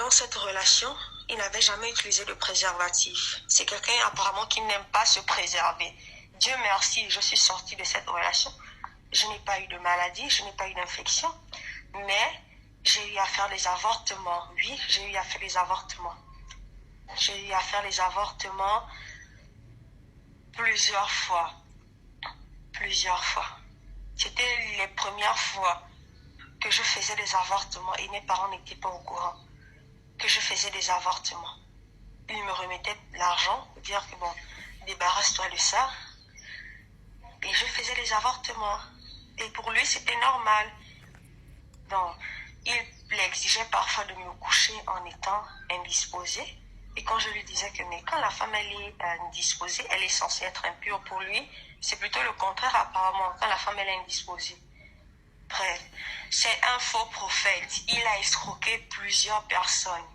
dans cette relation, il n'avait jamais utilisé de préservatif. C'est quelqu'un apparemment qui n'aime pas se préserver. Dieu merci, je suis sortie de cette relation. Je n'ai pas eu de maladie, je n'ai pas eu d'infection, mais j'ai eu à faire des avortements. Oui, j'ai eu à faire des avortements. J'ai eu à faire des avortements plusieurs fois. Plusieurs fois. C'était les premières fois que je faisais des avortements et mes parents n'étaient pas au courant que je faisais des avortements. Ils me remettaient l'argent pour dire que bon, débarrasse-toi de ça. Et je faisais des avortements. Et pour lui, c'était normal. Donc, il exigeait parfois de me coucher en étant indisposée. Et quand je lui disais que mais quand la femme elle est indisposée, elle est censée être impure, pour lui, c'est plutôt le contraire apparemment, quand la femme elle est indisposée. Bref, c'est un faux prophète. Il a escroqué plusieurs personnes.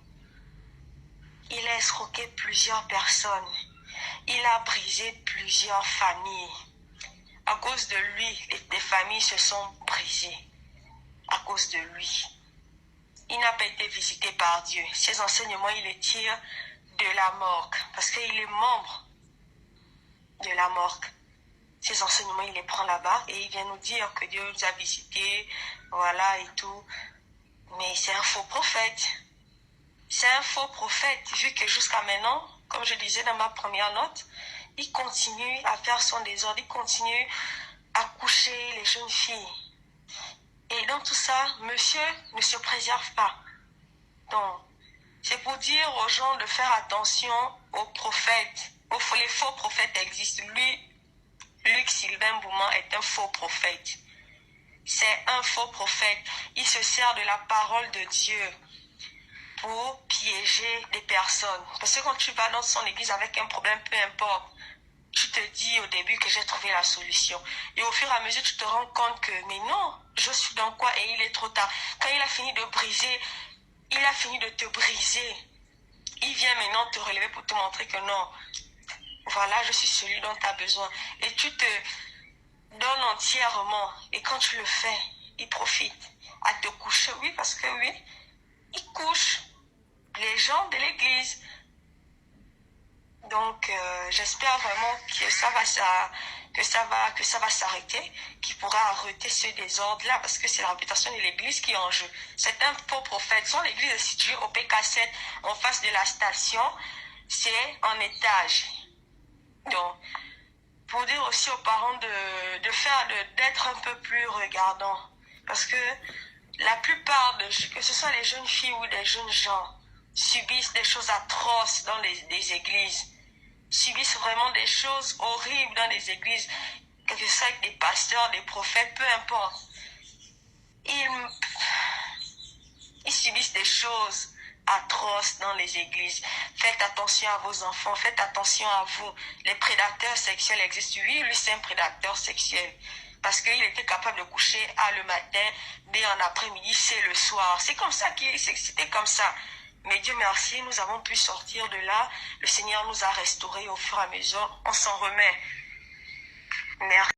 Il a escroqué plusieurs personnes. Il a brisé plusieurs familles. À cause de lui, des familles se sont brisées. À cause de lui. Il n'a pas été visité par Dieu. Ses enseignements, il les tire de la morgue. Parce qu'il est membre de la morgue. Ses enseignements, il les prend là-bas et il vient nous dire que Dieu nous a visités, voilà et tout. Mais c'est un faux prophète. C'est un faux prophète, vu que jusqu'à maintenant, comme je disais dans ma première note, il continue à faire son désordre, il continue à coucher les jeunes filles. Et dans tout ça, monsieur ne se préserve pas. Donc, c'est pour dire aux gens de faire attention aux prophètes. Les faux prophètes existent. Lui, Luc Sylvain Bouman est un faux prophète. C'est un faux prophète. Il se sert de la parole de Dieu pour piéger des personnes. Parce que quand tu vas dans son église avec un problème, peu importe, tu te dis au début que j'ai trouvé la solution. Et au fur et à mesure, tu te rends compte que, mais non, je suis dans quoi et il est trop tard. Quand il a fini de briser, il a fini de te briser. Il vient maintenant te relever pour te montrer que non, voilà, je suis celui dont tu as besoin. Et tu te donnes entièrement. Et quand tu le fais, il profite à te coucher. Oui, parce que oui, il couche les gens de l'église. Donc, j'espère vraiment que ça va s'arrêter, qu'il pourra arrêter ce désordre-là, parce que c'est la réputation de l'église qui est en jeu. C'est un faux prophète. Son église est située au PK7, en face de la station. C'est en étage. Donc, pour dire aussi aux parents d'être un peu plus regardants. Parce que la plupart, que ce soit les jeunes filles ou des jeunes gens, subissent des choses atroces dans des églises. Subissent vraiment des choses horribles dans les églises, que ce soit avec des pasteurs, des prophètes, peu importe. Ils subissent des choses atroces dans les églises. Faites attention à vos enfants, faites attention à vous. Les prédateurs sexuels existent. Oui, lui c'est un prédateur sexuel. Parce qu'il était capable de coucher le matin, dès en après-midi, c'est le soir. C'est comme ça c'était comme ça. Mais Dieu merci, nous avons pu sortir de là. Le Seigneur nous a restaurés au fur et à mesure. On s'en remet. Merci.